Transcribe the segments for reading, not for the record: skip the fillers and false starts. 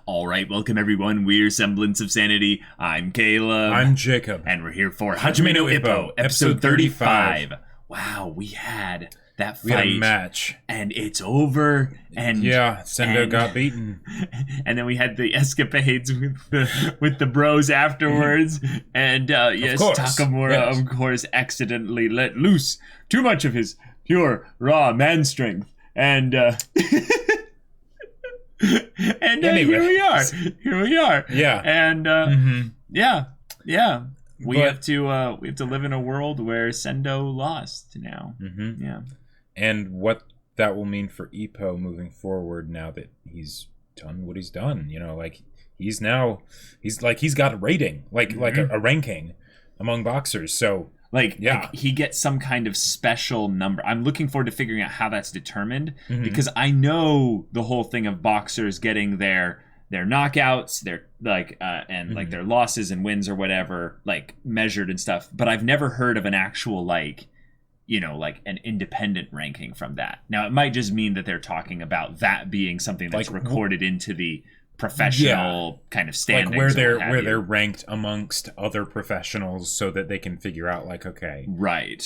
All right, welcome everyone. We're Semblance of Sanity. I'm Caleb. I'm Jacob. And we're here for Hajime no Ippo, episode 35. Wow, we had that fight. We had a match. And it's over. And yeah, Sendo got beaten. And then we had the escapades with the bros afterwards. And yes, Takamura, of course, accidentally let loose too much of his pure, raw man strength. And here we are. Yeah. And yeah. We have to live in a world where Sendo lost now. Mm-hmm. Yeah. And what that will mean for Ippo moving forward now that he's done what he's done. You know, like he's got a rating, like a ranking among boxers. So like he gets some kind of special number. I'm looking forward to figuring out how that's determined, because I know the whole thing of boxers getting their knockouts, their like their losses and wins or whatever, like measured and stuff. But I've never heard of an actual like an independent ranking from that. Now it might just mean that they're talking about that being something that's like recorded into the professional kind of standings, like where they're ranked amongst other professionals, so that they can figure out like, okay, right,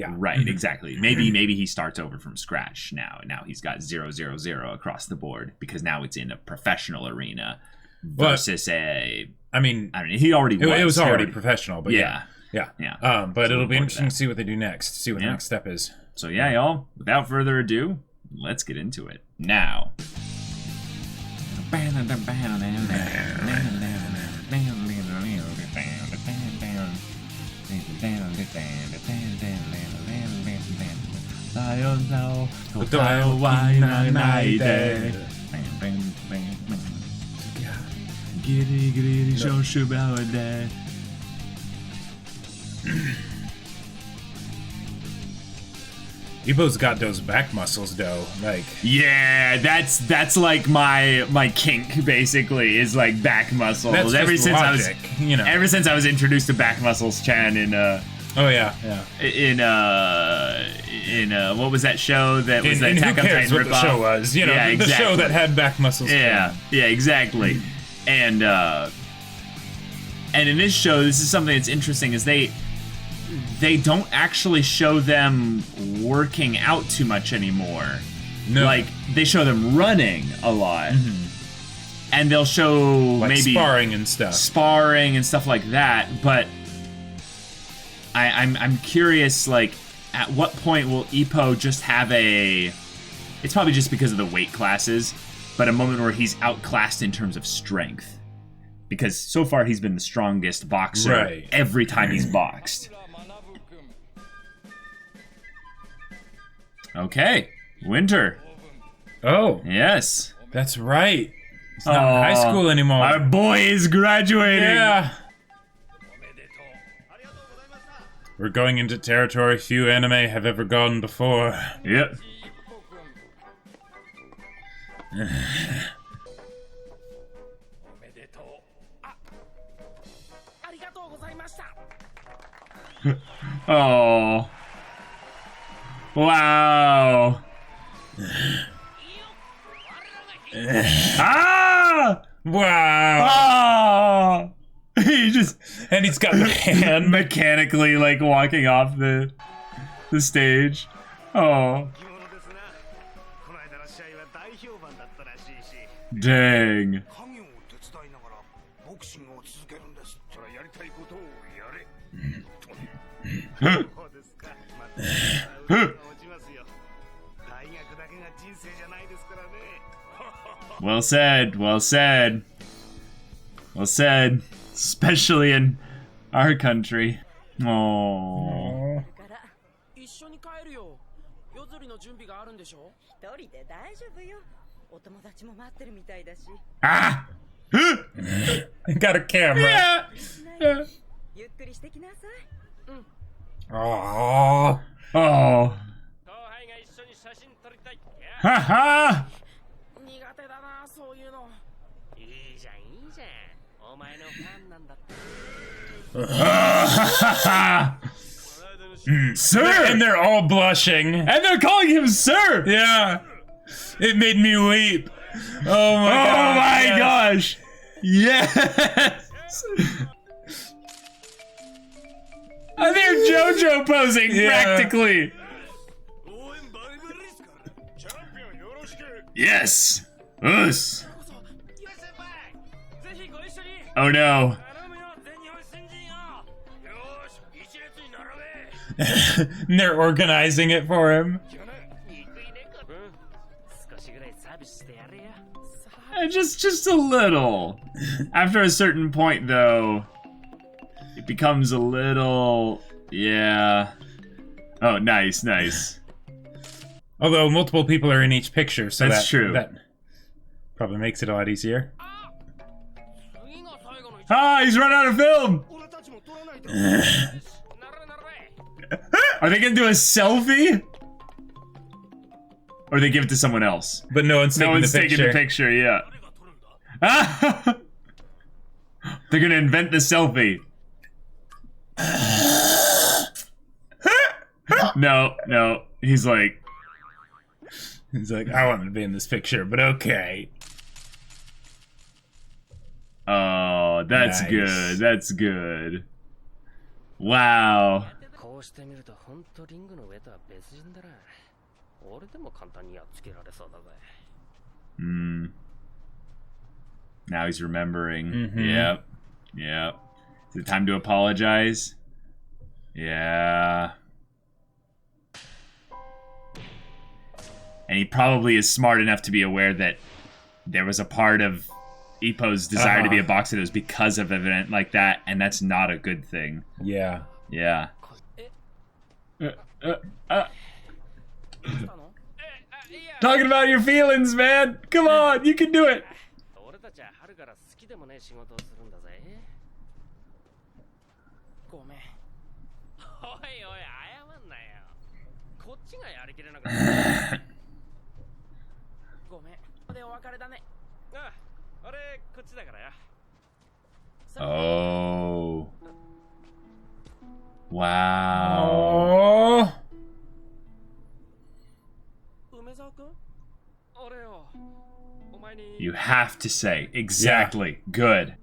right, exactly. Maybe he starts over from scratch now. Now he's got 0, 0, 0 across the board, because now it's in a professional arena versus he already was. It was already professional, but yeah. But so it'll be interesting to see what they do next. See what the next step is. So yeah, y'all. Without further ado, let's get into it now. Ippo's got those back muscles though, like that's like my kink, basically, is like back muscles. That's ever since I was introduced to back muscles Chan in what was that show that was the Attack on Titan ripoff? The show was, exactly. The show that had back muscles. Yeah, exactly. And in this show, this is something that's interesting, is they don't actually show them working out too much anymore. No. Like, they show them running a lot. And they'll show like maybe sparring and stuff like that. But I'm curious, like, at what point will Ippo just have it's probably just because of the weight classes, but a moment where he's outclassed in terms of strength. Because so far he's been the strongest boxer every time he's boxed. Okay, Winter. Oh. Yes. That's right. He's not in high school anymore. Our boy is graduating. Yeah. We're going into territory few anime have ever gone before. Yep. Oh. Wow. Wow. He's got the hand mechanically like walking off the stage. Oh. Dang. Well said. Especially in our country. Oh. Ah! Got a camera. Yeah. Oh. Ha ha! Sir! And they're all blushing. And they're calling him sir! Yeah. It made me weep. Oh my gosh! Yes! They're JoJo posing, practically! Yes! Us! Oh no. They're organizing it for him. Just a little. After a certain point, though, it becomes a little... Yeah. Oh, nice, nice. Although multiple people are in each picture, so that's true. That probably makes it a lot easier. Ah, he's run out of film! Are they gonna do a selfie? Or they give it to someone else? But no one's taking the picture, yeah. They're gonna invent the selfie. No. He's like, I want to be in this picture, but okay. Oh, that's nice. Good. That's good. Wow. Now he's remembering. Yep. Is it time to apologize? Yeah. And he probably is smart enough to be aware that there was a part of Ippo's desire to be a boxer that was because of an event like that, and that's not a good thing. Yeah. Yeah. Talking about your feelings, man. Come on, you can do it. Oh. Wow. You have to say, exactly. Yeah. Good.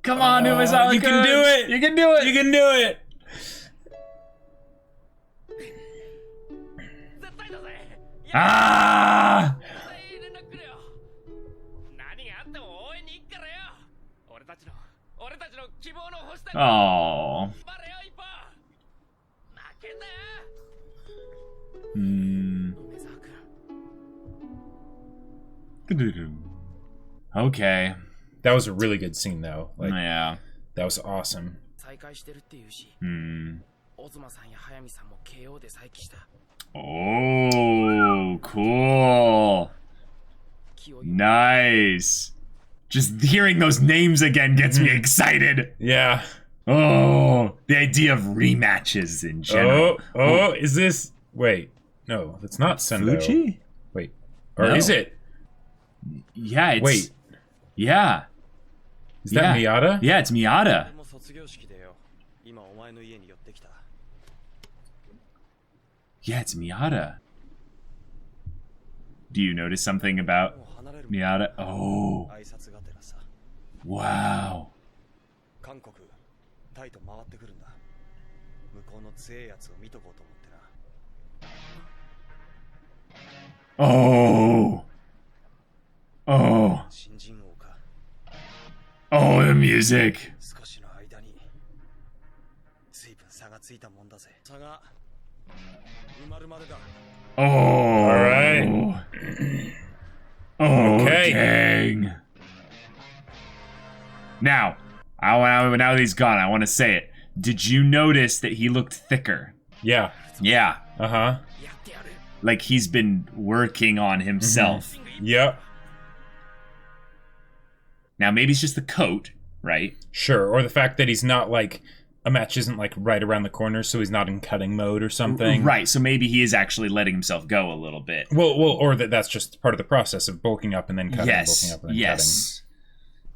Come on, Umezawa. You can do it. You can do it. You can do it. Ah! Oh. Okay. That was a really good scene, though. Like, yeah. That was awesome. Oh, cool. Nice. Just hearing those names again gets me excited. Yeah. Oh, the idea of rematches in general. Oh, is this... Wait. No, that's not Sendo. Fuji? Wait. Or is it? Yeah, it's... Wait. Yeah. Is that Miyata? Yeah, it's Miyata. Yeah, it's Miyata. Do you notice something about Miyata? Oh. Wow. Oh. Oh. Oh, the music. Oh. All right. Oh, okay. Dang. Now that he's gone, I want to say it. Did you notice that he looked thicker? Yeah. Yeah. Uh-huh. Like he's been working on himself. Yep. Now maybe it's just the coat, right? Sure, or the fact that he's not like a match isn't like right around the corner, so he's not in cutting mode or something. Right, so maybe he is actually letting himself go a little bit. Well, or that's just part of the process of bulking up and then cutting, Yes, bulking up and then yes.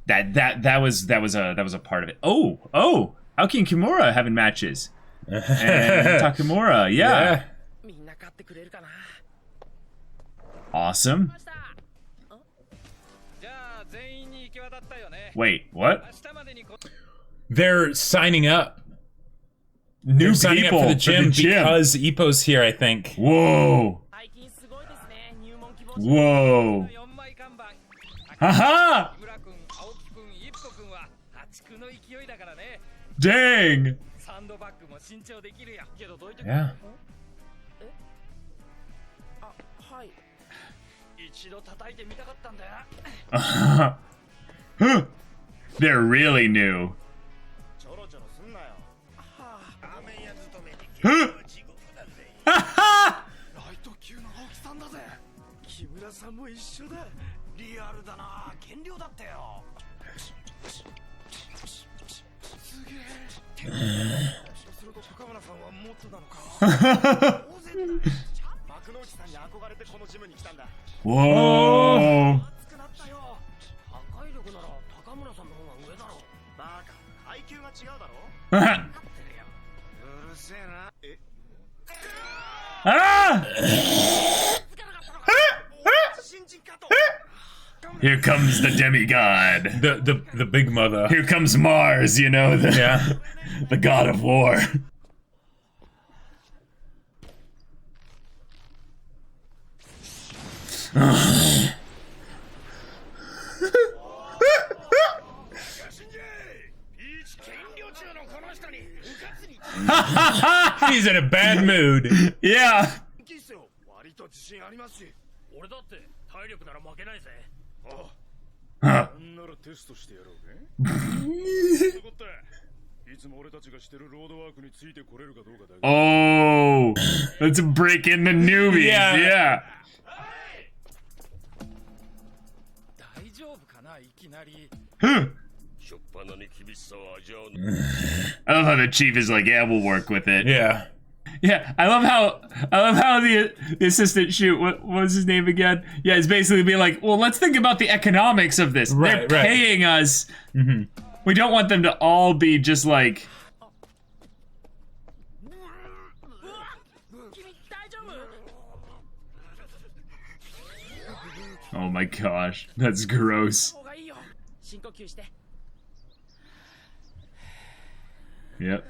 That was a part of it. Oh, Aoki and Kimura having matches. And Takamura, yeah. Awesome. Wait, what? They're signing up. New signing people up for the gym, gym. because Ippo's here, I think. Whoa. Whoa. Haha! Dang! Yeah. They're really new. Whoa! Ah! Here comes the demigod. The big mother. Here comes Mars, you know, the god of war. He's in a bad mood. Yeah. Huh. Oh, let's break in the newbies. Yeah. I love how the chief is like, yeah, we'll work with it. Yeah. Yeah, I love how the assistant shoot, what was his name again? Yeah, it's basically being like, well, let's think about the economics of this. Right, They're paying us. Mm-hmm. We don't want them to all be just like. Oh my gosh, that's gross. Yep.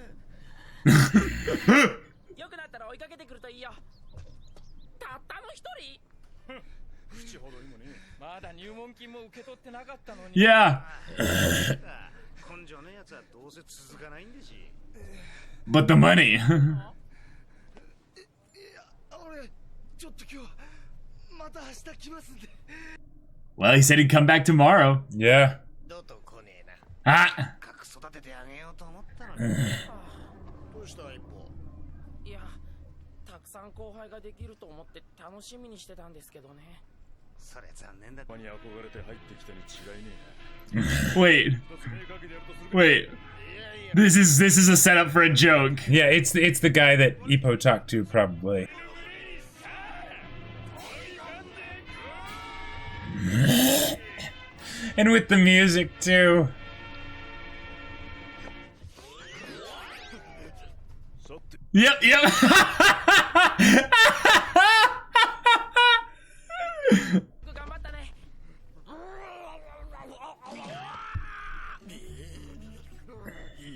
Yeah. But the money. Well, he said he'd come back tomorrow. Yeah. Ah. Wait. This is a setup for a joke. Yeah, it's the guy that Ippo talked to, probably. And with the music too. Yep.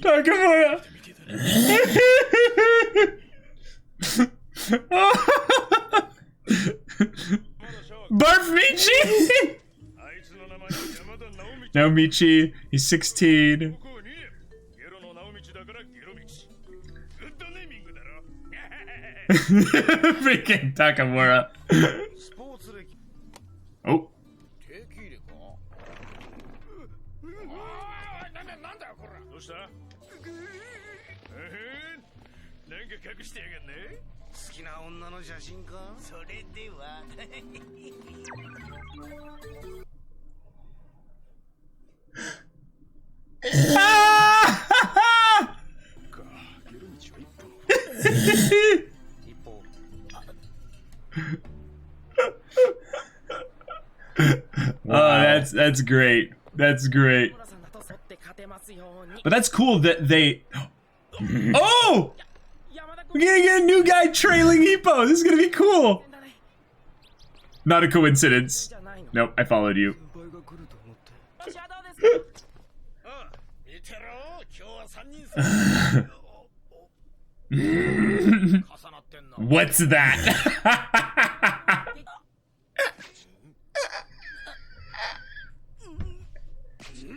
Takamura. Barf Michi. Naomichi, he's 16. Freaking Takamura. Oh. That's great. That's great. But that's cool that they... Oh! We're gonna get a new guy trailing Ippo. This is gonna be cool. Not a coincidence. Nope, I followed you. What's that?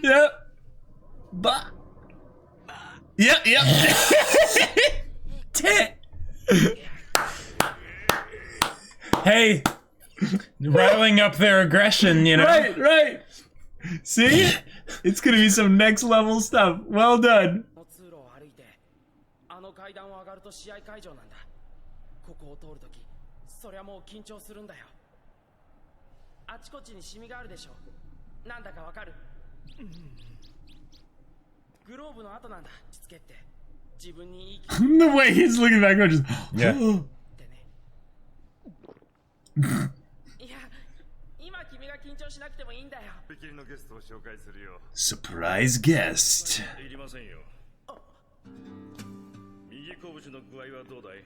Yep. Yep. Hey, riling up their aggression, you know. Right. See? It's gonna be some next level stuff. Well done. The way he's looking back, just yeah. Surprise guest.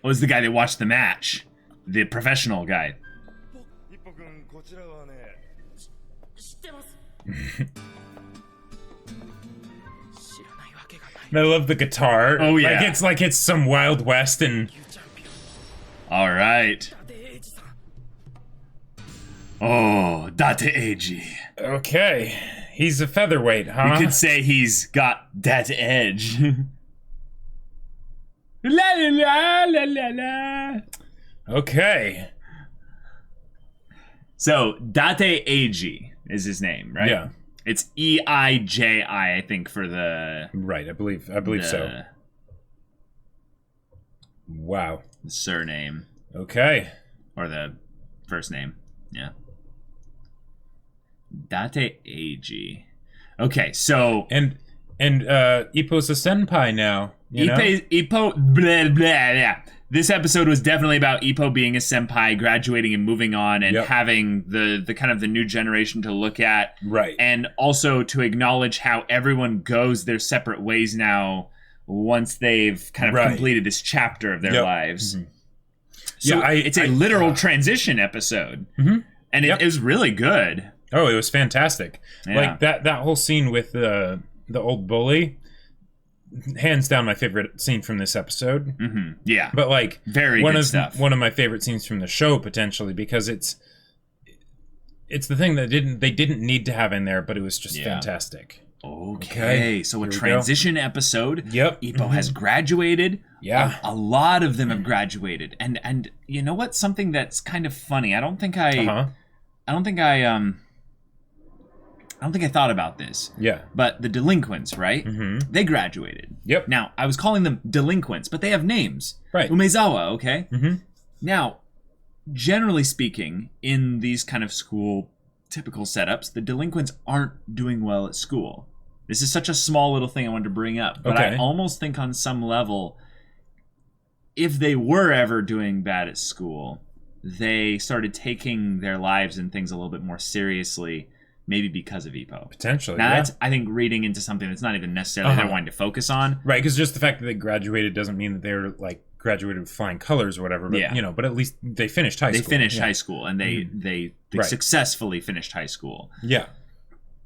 Was the guy that watched the match, the professional guy. I love the guitar. Oh yeah, like it's some Wild West and. All right. Oh, Date Eiji. Okay, he's a featherweight, huh? You could say he's got that edge. La la la la la la. Okay. So Date Eiji is his name, right? Yeah. It's Eiji, I think, for the right. I believe so. Wow. The surname. Okay. Or the first name. Yeah. Date Eiji. Okay, so and Ippo's a senpai now. Ippo blah, blah, blah. This episode was definitely about Ippo being a senpai, graduating and moving on, and having the kind of the new generation to look at. Right. And also to acknowledge how everyone goes their separate ways now once they've kind of completed this chapter of their lives. Mm-hmm. So it's a literal transition episode. Mm-hmm. And it was really good. Oh, it was fantastic. Yeah. Like that whole scene with the old bully, hands down my favorite scene from this episode. Mm-hmm. Yeah. But like very good stuff. One of my favorite scenes from the show potentially, because it's the thing that they didn't need to have in there, but it was just fantastic. Okay. So a transition episode. Yep. Ippo has graduated. Yeah. A lot of them have graduated. And you know what? Something that's kind of funny. I don't think I thought about this. Yeah. But the delinquents, right? Mm-hmm. They graduated. Yep. Now, I was calling them delinquents, but they have names. Right. Umezawa, okay? Mm-hmm. Now, generally speaking, in these kind of school typical setups, the delinquents aren't doing well at school. This is such a small little thing I wanted to bring up, but I almost think on some level, if they were ever doing bad at school, they started taking their lives and things a little bit more seriously, maybe because of Ippo. Potentially. Now that's, I think, reading into something that's not even necessarily they're wanting to focus on. Right, because just the fact that they graduated doesn't mean that they're like graduated with flying colors or whatever. But but at least they finished high school. They finished high school, and they successfully finished high school. Yeah.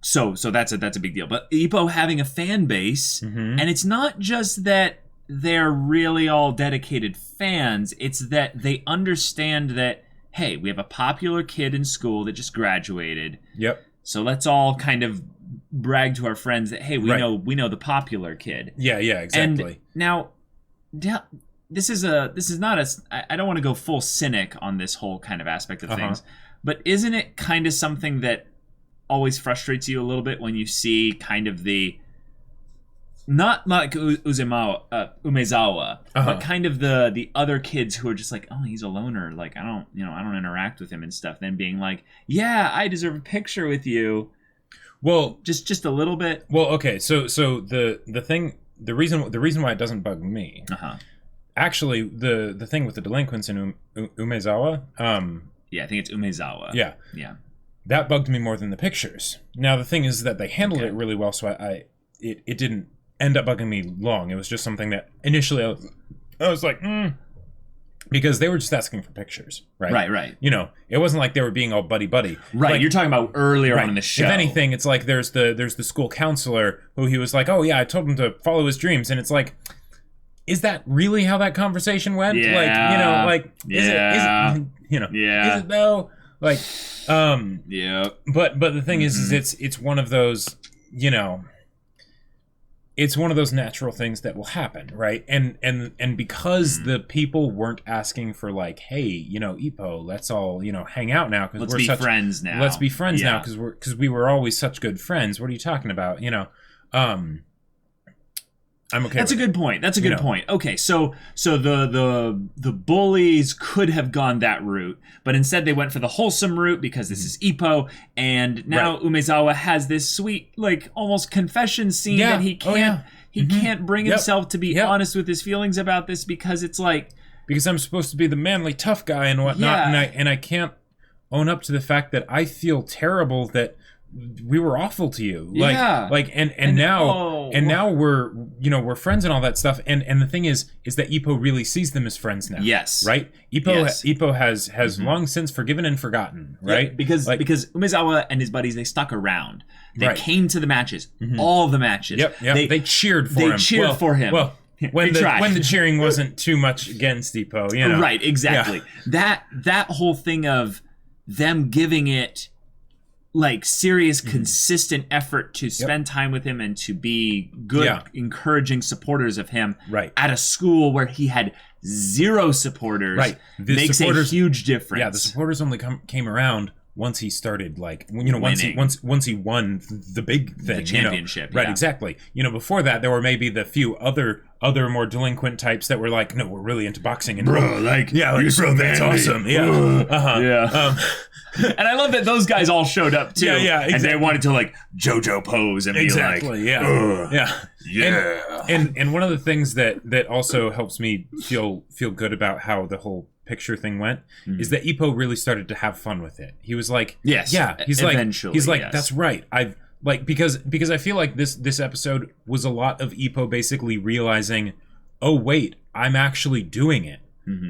So that's a big deal. But Ippo having a fan base, and it's not just that they're really all dedicated fans, it's that they understand that, hey, we have a popular kid in school that just graduated. Yep. So let's all kind of brag to our friends that, hey, we know the popular kid. Yeah, exactly. And now, this is not I don't want to go full cynic on this whole kind of aspect of things, but isn't it kind of something that always frustrates you a little bit when you see kind of the not like Umezawa, but kind of the other kids who are just like, oh, he's a loner, like I don't interact with him and stuff, then being like, yeah, I deserve a picture with you. Well, just a little bit. Well, okay, so the reason why it doesn't bug me, actually the thing with the delinquents in Umezawa, yeah, I think it's Umezawa. Yeah. that bugged me more than the pictures. Now the thing is that they handled Okay. it really well, so it didn't end up bugging me long. It was just something that initially I was like, because they were just asking for pictures, right? Right. You know, it wasn't like they were being all buddy-buddy. Right, Like, you're talking about earlier on in the show. if anything, it's like there's the school counselor who he was like, oh yeah, I told him to follow his dreams, and it's like, is that really how that conversation went? Yeah. Like, you know, like is it you know, Yeah. is it though? Like, Yeah. but the thing is it's one of those, you know, it's one of those natural things that will happen, right? And because the people weren't asking for like, hey, you know, Ippo, let's all, you know, hang out now because Let's we're be such friends now. Let's be friends now Yeah. because we were always such good friends. What are you talking about? You know, I'm okay. That's a with good point. That's a good You know. point. Okay, so the bullies could have gone that route, but instead they went for the wholesome route because this is Ippo, and now Right. Umezawa has this sweet, like almost confession scene Yeah. that he Oh, can't yeah. can't bring Yep. himself to be Yep. honest with his feelings about this because it's like because I'm supposed to be the manly tough guy and whatnot, Yeah. and I can't own up to the fact that I feel terrible that we were awful to you. Yeah. And now we're friends and all that stuff. And the thing is that Ippo really sees them as friends now. Yes. Right? Yes. Ippo has long since forgiven and forgotten, right? Yeah, because Like- Umezawa and his buddies, they stuck around. They Right. came to the matches, all the matches. Yep. They cheered for him. They cheered for him. Well, when They tried. the cheering wasn't too much against Ippo, you know. Right, exactly. That whole thing of them giving it like serious, consistent effort to spend time with him and to be good, Yeah. encouraging supporters of him Right. at a school where he had zero supporters Right. The makes supporters- a huge difference. Yeah, the supporters only came around once he started, like, you know, once he won the big thing, The championship, you know? Right, yeah. exactly. You know, before that, there were maybe the few other more delinquent types that were like, no, we're really into boxing, and like, yeah, like, you're so that's manly. awesome, yeah, Yeah. And I love that those guys all showed up too. Yeah, And they exactly. wanted to like JoJo pose and exactly, be like, yeah, "Ugh, yeah, yeah. And one of the things that also helps me feel good about how the whole picture thing went is that Ippo really started to have fun with it. He was like, Yes, yeah, he's eventually, like, yes. that's right. I've like because I feel like this episode was a lot of Ippo basically realizing, oh wait, I'm actually doing it.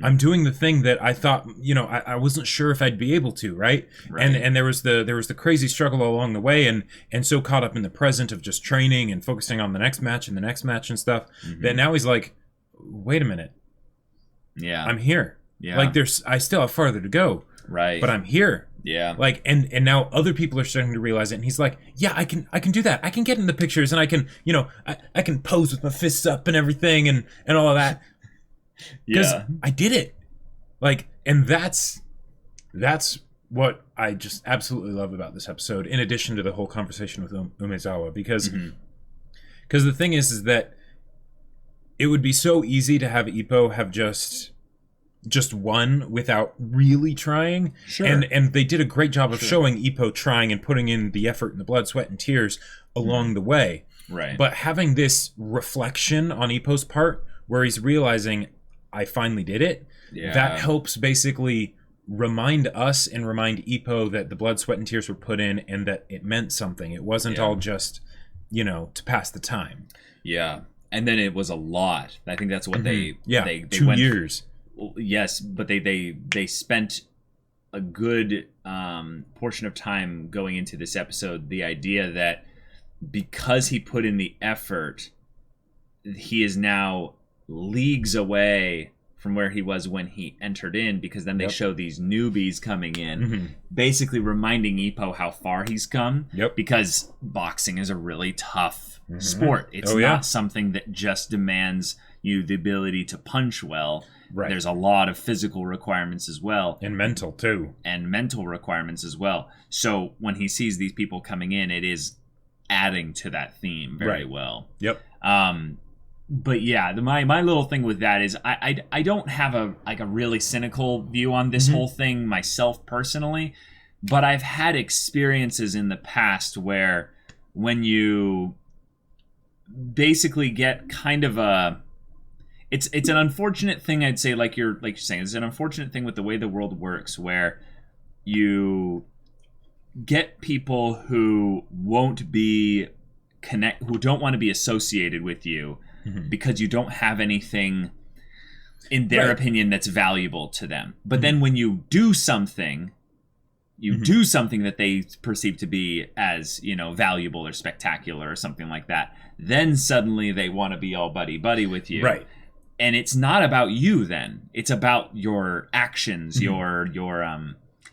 I'm doing the thing that I thought, you know, I wasn't sure if I'd be able to, right? And there was the crazy struggle along the way, and so caught up in the present of just training and focusing on the next match and stuff that now he's like, wait a minute, Yeah. I'm here. Yeah. Like I still have farther to go, right. but I'm here. Yeah. Like and now other people are starting to realize it, and he's like, yeah, I can do that. I can get in the pictures, and I can, you know, I can pose with my fists up and everything and all of that. Because I did it. Like, and that's what I just absolutely love about this episode, in addition to the whole conversation with Umezawa, because the thing is that it would be so easy to have Ippo have just won without really trying. Sure. And they did a great job of showing Ippo trying and putting in the effort and the blood, sweat, and tears along the way. Right. But having this reflection on Ippo's part, where he's realizing, I finally did it, that helps basically remind us and remind Ippo that the blood, sweat, and tears were put in and that it meant something. It wasn't all just, you know, to pass the time. Yeah. And then it was a lot. I think that's what they 2 went, years. Yes, but they spent a good portion of time going into this episode, the idea that because he put in the effort, he is now leagues away from where he was when he entered in, because then they show these newbies coming in, basically reminding Ippo how far he's come, because boxing is a really tough sport. It's not something that just demands you the ability to punch well. Right. There's a lot of physical requirements as well. And mental, too. And mental requirements as well. So when he sees these people coming in, it is adding to that theme very well. Yep. But yeah, my little thing with that is I don't have a really cynical view on this whole thing myself personally, but I've had experiences in the past where when you basically get kind of a it's an unfortunate thing, I'd say, like you're saying, it's an unfortunate thing with the way the world works, where you get people who who don't want to be associated with you because you don't have anything in their opinion that's valuable to them. But then when you do something, do something that they perceive to be as, valuable or spectacular or something like that, then suddenly they want to be all buddy with you. Right. And it's not about you then. It's about your actions, your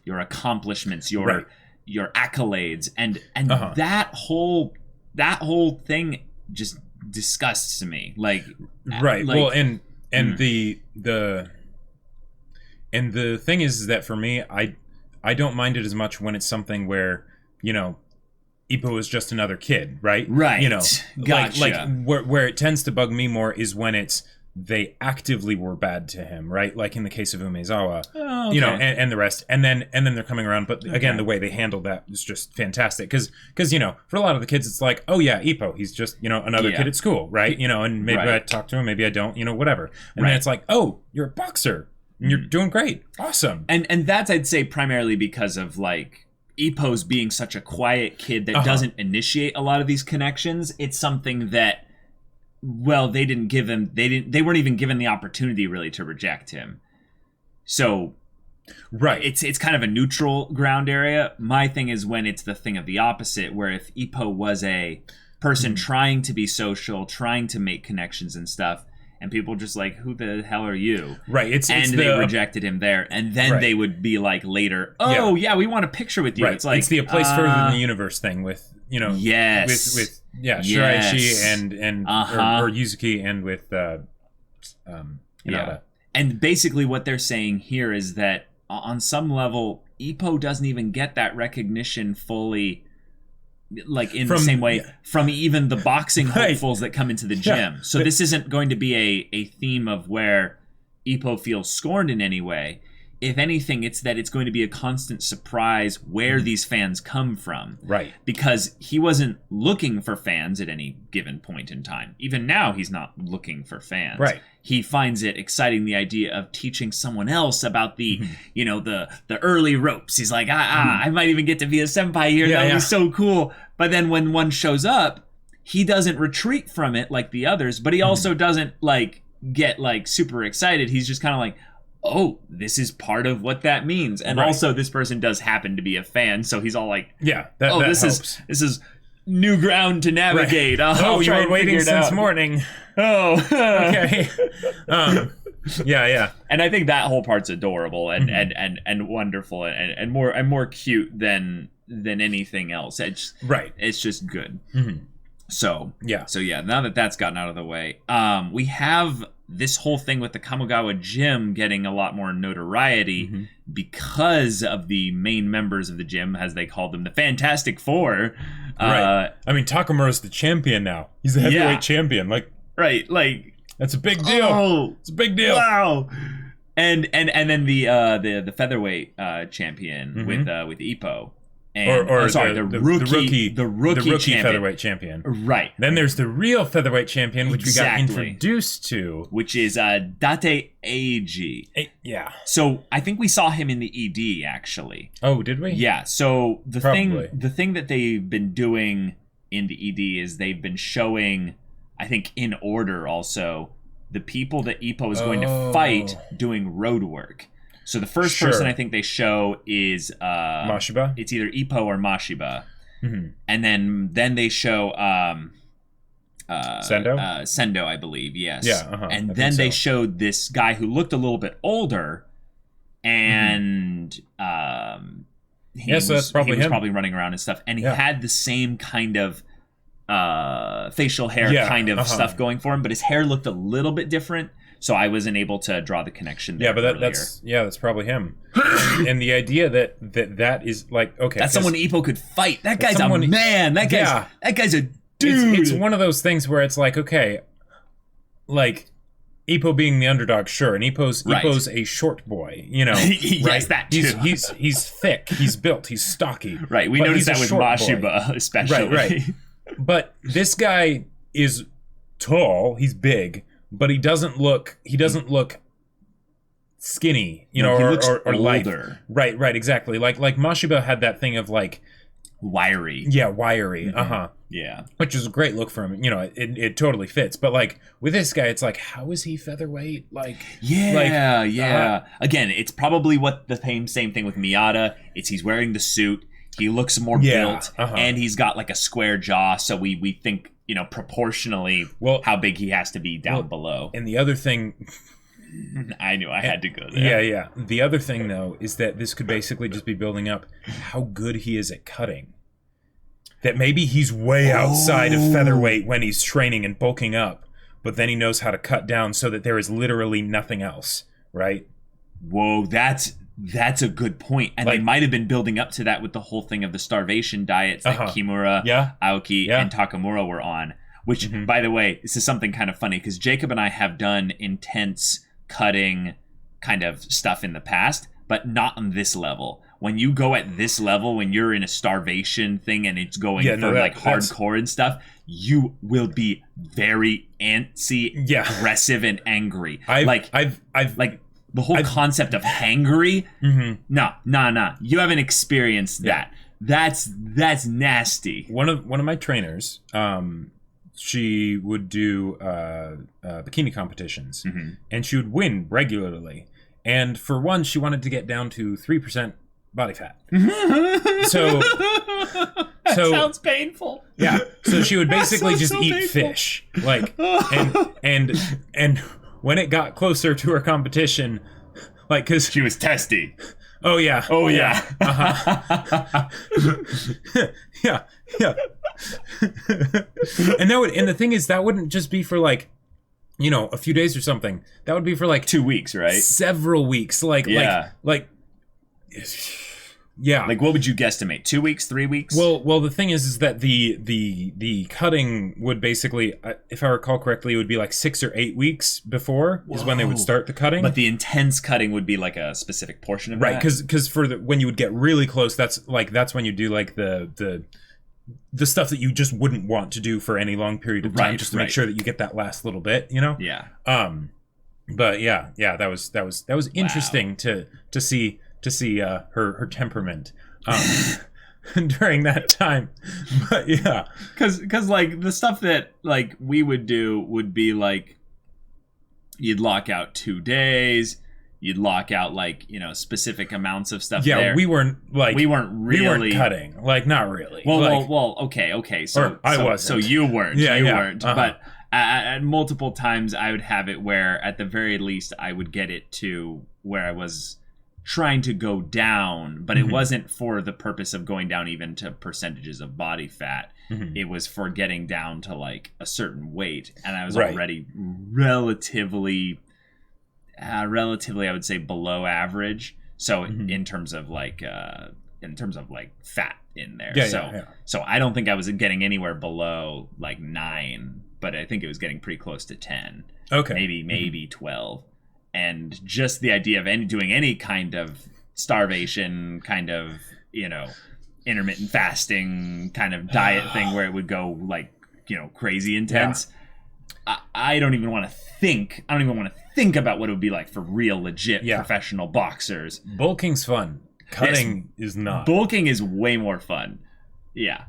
accomplishments, your accolades, and that whole thing just disgusts me. Like, well, and the thing is that for me, I don't mind it as much when it's something where, Ippo is just another kid, right? Right. Gotcha. Like where it tends to bug me more is when it's they actively were bad to him, right? Like in the case of Umezawa, and the rest, and then they're coming around. But again, the way they handled that is just fantastic because for a lot of the kids, it's like, oh yeah, Ippo, he's just another kid at school, right? And maybe I talk to him, maybe I don't, whatever. And then it's like, oh, you're a boxer, and you're doing great, awesome. And that's, I'd say, primarily because of like Ippo's being such a quiet kid that doesn't initiate a lot of these connections. It's something that, well, they weren't even given the opportunity really to reject him. So it's kind of a neutral ground area. My thing is when it's the thing of the opposite, where if Ippo was a person trying to be social, trying to make connections and stuff, and people just like, who the hell are you? Right. They rejected him there. And then they would be like later, oh yeah, we want a picture with you. Right. It's like, it's the a place further than the universe thing with, yes. with Shiraishi and or Yuzuki and with Hinata. And basically what they're saying here is that on some level, Ippo doesn't even get that recognition fully, like in the same way from even the boxing hopefuls that come into the gym. So this isn't going to be a theme of where Ippo feels scorned in any way. If anything, it's that it's going to be a constant surprise where these fans come from. Right. Because he wasn't looking for fans at any given point in time. Even now, he's not looking for fans. Right. He finds it exciting, the idea of teaching someone else about the, the early ropes. He's like, I might even get to be a senpai here. That would be so cool. But then when one shows up, he doesn't retreat from it like the others, but he also doesn't get super excited. He's just kind of like, oh, this is part of what that means. And also this person does happen to be a fan, so he's all like, this is new ground to navigate. Right. You were waiting since morning. Oh. Okay. And I think that whole part's adorable and wonderful and more cute than anything else. It's just good. So now that that's gotten out of the way, we have this whole thing with the Kamogawa gym getting a lot more notoriety because of the main members of the gym, as they call them, the Fantastic Four. Right. I mean, Takamura's the champion now. He's the heavyweight champion. That's a big deal. Oh, it's a big deal. Wow. And then the featherweight champion with Ippo. The rookie featherweight champion. Right. Then there's the real featherweight champion, which we got introduced to, which is Date Eiji. Yeah. So I think we saw him in the ED actually. Oh, did we? Yeah. So the thing that they've been doing in the ED is they've been showing, I think in order also, the people that Ippo is going to fight doing road work. So the first person I think they show is Mashiba. It's either Ippo or Mashiba, and then they show Sendo. Sendo, I believe. Yes. Yeah. And then they showed this guy who looked a little bit older, and he was probably running around and stuff, and he had the same kind of facial hair kind of stuff going for him, but his hair looked a little bit different. So I wasn't able to draw the connection there. Yeah, but that's probably him. And the idea that is like, okay, that's someone Ippo could fight. That guy's a man. That guy's a dude. It's one of those things where it's like, okay, like Ippo being the underdog, sure, and Ippo's a short boy, yes, right? That too. He's thick, he's built, he's stocky. Right, we noticed that with Mashiba especially. Right. But this guy is tall, he's big. But he doesn't look skinny, he looks light. older. Right, exactly. Like Mashiba had that thing of like wiry. Yeah, wiry. Mm-hmm. Yeah. Which is a great look for him. You know, it totally fits. But like with this guy, it's like, how is he featherweight? Like yeah. Again, it's probably the same thing with Miyata. He's wearing the suit. He looks more built, and he's got like a square jaw. So we think, you know, proportionally how big he has to be down below. And the other thing, I knew I had to go there. Yeah. The other thing, though, is that this could basically just be building up how good he is at cutting. That maybe he's way outside of featherweight when he's training and bulking up, but then he knows how to cut down so that there is literally nothing else, right? Whoa, that's a good point. And they might have been building up to that with the whole thing of the starvation diets that Kimura, Aoki, and Takamura were on. Which, by the way, this is something kind of funny, because Jacob and I have done intense cutting kind of stuff in the past, but not on this level. When you go at this level, when you're in a starvation thing and it's going hardcore and stuff, you will be very antsy, aggressive, and angry. I've the whole concept of hangry. Nah. You haven't experienced that. That's nasty. One of my trainers, she would do bikini competitions, and she would win regularly. And for one, she wanted to get down to 3% body fat. So sounds painful. Yeah. So she would basically just eat painful fish, like, and when it got closer to her competition, like, because she was testy. Oh yeah. Yeah. And the thing is, that wouldn't just be for like, you know, a few days or something. That would be for like 2 weeks, right? Several weeks. Like. Like, what would you guesstimate? 2 weeks, 3 weeks? Well, the thing is that the cutting would basically, if I recall correctly, it would be like 6 or 8 weeks before is when they would start the cutting. But the intense cutting would be like a specific portion of that, right? Because for when you would get really close, that's when you do like the stuff that you just wouldn't want to do for any long period of time, just to make sure that you get that last little bit, you know? Yeah. But yeah, that was interesting to see her temperament during that time. But yeah, because like the stuff that like we would do would be like, you'd lock out 2 days, you'd lock out like, you know, specific amounts of stuff. We weren't cutting, like, not really. Well, okay. So I wasn't. So you weren't. You weren't. But at multiple times, I would have it where, at the very least, I would get it to where I was trying to go down, but it wasn't for the purpose of going down even to percentages of body fat. It was for getting down to like a certain weight, and I was already relatively, I would say, below average. So in terms of like fat in there. So I don't think I was getting anywhere below like 9, but I think it was getting pretty close to 10. Okay. Maybe 12. And just the idea of doing any kind of starvation, kind of, you know, intermittent fasting kind of diet thing where it would go like, you know, crazy intense. I don't even want to think. I don't even want to think about what it would be like for real, legit professional boxers. Bulking's fun. Cutting is not. Bulking is way more fun. Yeah.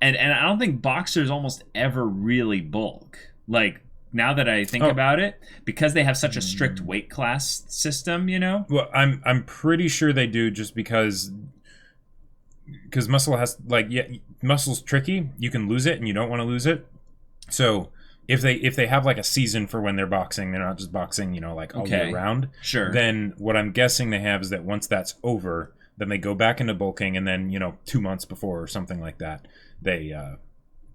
And I don't think boxers almost ever really bulk. Like, now that I think about it, because they have such a strict weight class system, you know? Well, I'm pretty sure they do, just because muscle has, like, muscle's tricky. You can lose it and you don't want to lose it. So if they have like a season for when they're boxing, they're not just boxing, you know, like all year round. Sure. Then what I'm guessing they have is that once that's over, then they go back into bulking, and then, you know, 2 months before or something like that, they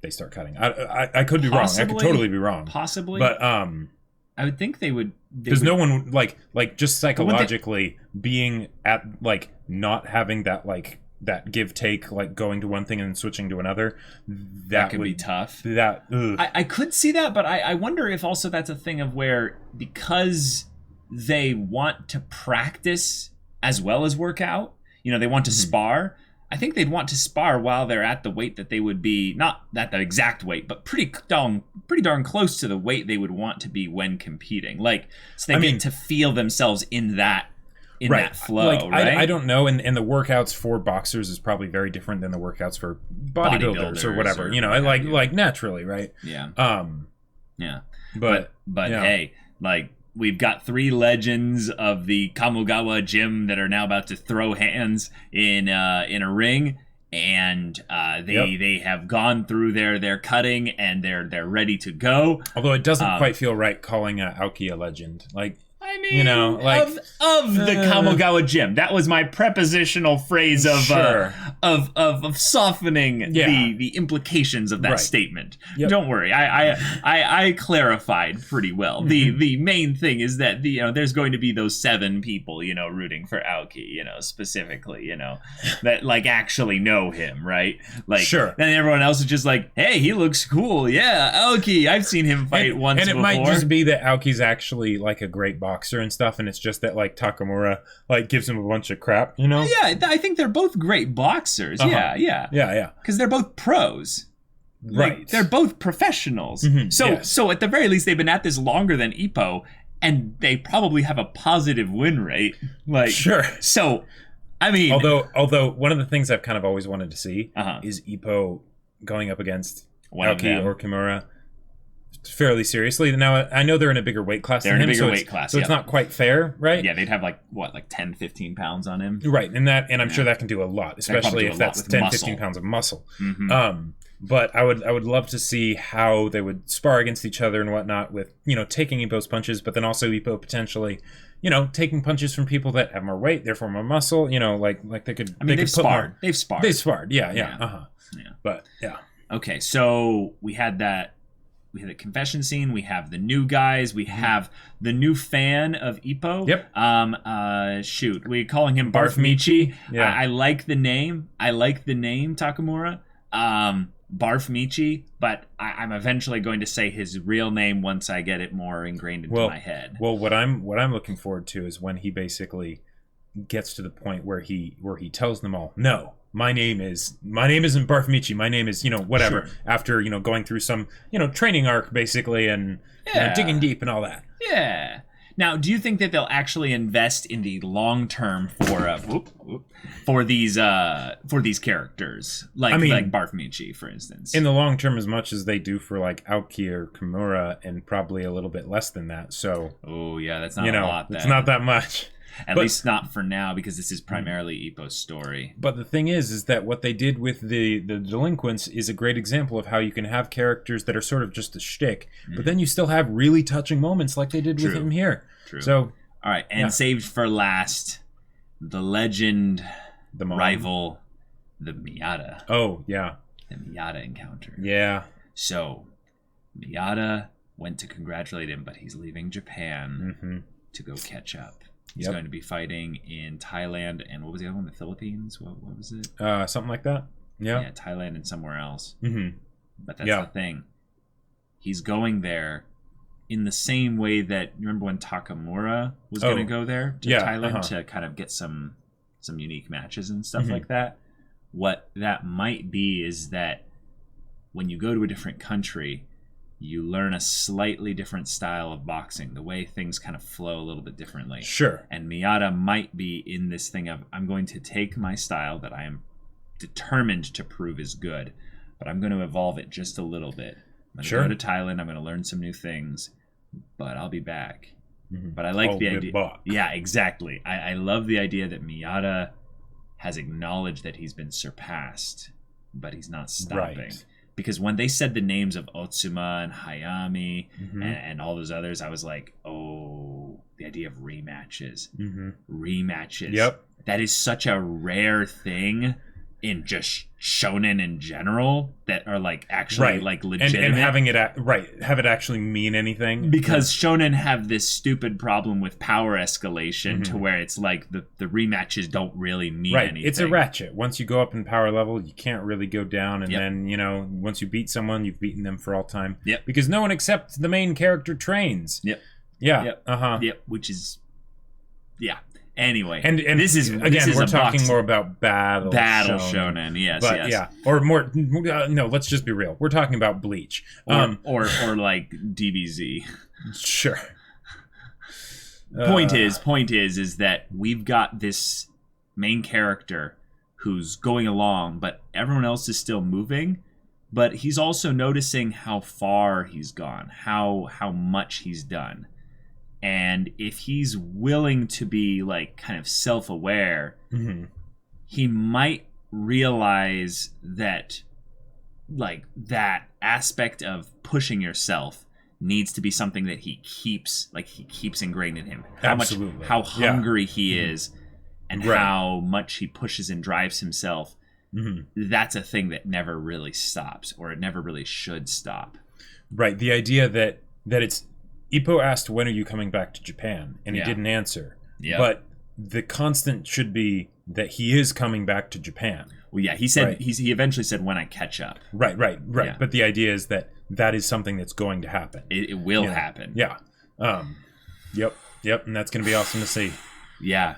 start cutting. I could be wrong. I could totally be wrong. Possibly. But I would think they would, because no one like just psychologically being at like not having that like that give take, like going to one thing and then switching to another, that could be tough. I could see that, but I wonder if also that's a thing of where, because they want to practice as well as work out, you know, they want to spar. I think they'd want to spar while they're at the weight that they would be, not at the exact weight, but pretty darn close to the weight they would want to be when competing. Like, so they get to feel themselves in that flow, like, right? I don't know, and the workouts for boxers is probably very different than the workouts for bodybuilders or whatever. Like naturally, right? Yeah. Yeah. But hey, like, we've got 3 legends of the Kamogawa gym that are now about to throw hands in a ring, and they have gone through their cutting and they're ready to go. Although it doesn't quite feel right calling Aoki a legend, like. I mean, of the Kamogawa gym. That was my prepositional phrase of softening the implications of that statement. Yep. Don't worry, I clarified pretty well. The main thing is that there's going to be those 7 people rooting for Aoki, specifically, that like actually know him, right? Like, sure. Then everyone else is just like, hey, he looks cool. Yeah, Aoki, I've seen him fight once before. And it might just be that Aoki's actually like a great boxer and stuff, and it's just that like Takamura like gives him a bunch of crap, Yeah, I think they're both great boxers. Yeah. Because they're both pros. Right. Like, they're both professionals. So at the very least, they've been at this longer than Ippo, and they probably have a positive win rate. Like, sure. So, I mean, although one of the things I've kind of always wanted to see is Ippo going up against Aoki or Kimura fairly seriously. Now, I know they're in a bigger weight class. They're in a bigger weight class, so it's not quite fair, right? Yeah, they'd have like 10, 15 pounds on him. Right, and I'm sure that can do a lot, especially if that's 10, 15 pounds of muscle. Mm-hmm. But I would love to see how they would spar against each other and whatnot with, taking Ippo's punches, but then also Ippo potentially, taking punches from people that have more weight, therefore more muscle, like they could. I mean, they've sparred. They've sparred. Yeah. But yeah. Okay, so we had that. We had the confession scene. We have the new guys. We have the new fan of Ippo. Yep. Shoot, we're calling him Barf Michi. Yeah. I like the name. Takamura. Barf Michi, but I'm eventually going to say his real name once I get it more ingrained into my head. Well, what I'm looking forward to is when he basically gets to the point where he tells them all, no. My name isn't Barf Michi. My name is, whatever. Sure. After, going through some, training arc, basically, and digging deep and all that. Yeah. Now, do you think that they'll actually invest in the long term for these characters, like Barf Michi, for instance? In the long term, as much as they do for like Aoki or Kimura, and probably a little bit less than that. So. Oh yeah, that's not a lot. It's not that much. At least not for now, because this is primarily Ippo's story. But the thing is that what they did with the delinquents is a great example of how you can have characters that are sort of just a shtick, but then you still have really touching moments like they did with him here. True. So, all right, and saved for last, the legend, the rival, the Miyata. Oh, yeah. The Miyata encounter. Yeah. So, Miyata went to congratulate him, but he's leaving Japan to go catch up. He's going to be fighting in Thailand and what was the other one? The Philippines? What was it? Something like that. Yeah. Yeah, Thailand and somewhere else. Mm-hmm. But that's the thing. He's going there in the same way that, remember when Takamura was going to go there to Thailand to kind of get some unique matches and stuff like that? What that might be is that when you go to a different country, you learn a slightly different style of boxing, the way things kind of flow a little bit differently. Sure. And Miyata might be in this thing of, I'm going to take my style that I am determined to prove is good, but I'm going to evolve it just a little bit. I'm going to go to Thailand, I'm going to learn some new things, but I'll be back. But I like the idea. Yeah, exactly. I love the idea that Miyata has acknowledged that he's been surpassed, but he's not stopping. Right. Because when they said the names of Otsuma and Hayami and all those others, I was like, oh, the idea of rematches. Rematches. Yep. That is such a rare thing in just shonen in general that are like actually like legitimate. And having it have it actually mean anything. Because shonen have this stupid problem with power escalation to where it's like the rematches don't really mean anything. It's a ratchet. Once you go up in power level, you can't really go down, and then, once you beat someone, you've beaten them for all time. Yep. Because no one except the main character trains. Yep. Yeah. Yep. Yep. Which is Anyway, and this is we're talking box more about battle shonen. Yes, but yes. yeah, or more. No, let's just be real. We're talking about Bleach, or like DBZ. Sure. Point is that we've got this main character who's going along, but everyone else is still moving. But he's also noticing how far he's gone, how much he's done. And if he's willing to be like kind of self-aware, he might realize that like that aspect of pushing yourself needs to be something that he keeps ingrained in him. How hungry he is and how much he pushes and drives himself. That's a thing that never really stops, or it never really should stop. Right. The idea that it's Ippo asked, when are you coming back to Japan? And he didn't answer. Yeah. But the constant should be that he is coming back to Japan. Well, yeah, he said he eventually said, when I catch up. Right. Yeah. But the idea is that is something that's going to happen. It will happen. Yeah. Yep. And that's going to be awesome to see. Yeah.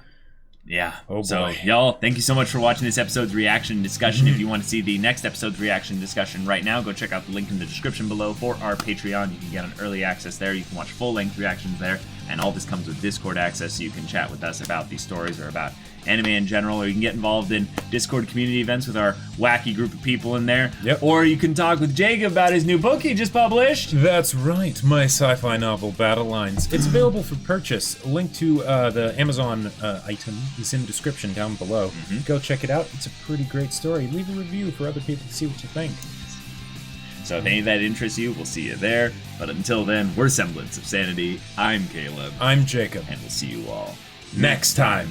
Yeah. Oh boy. So, y'all, thank you so much for watching this episode's reaction discussion. If you want to see the next episode's reaction discussion right now, go check out the link in the description below for our Patreon. You can get an early access there. You can watch full-length reactions there. And all this comes with Discord access, so you can chat with us about these stories or about anime in general, or you can get involved in Discord community events with our wacky group of people in there. Yep. Or you can talk with Jacob about his new book he just published. That's right, my sci-fi novel, Battle Lines. It's available for purchase. A link to the Amazon item is in the description down below. Go check it out. It's a pretty great story. Leave a review for other people to see what you think. So if any of that interests you, we'll see you there. But until then, we're Semblance of Sanity. I'm Caleb. I'm Jacob. And we'll see you all next time.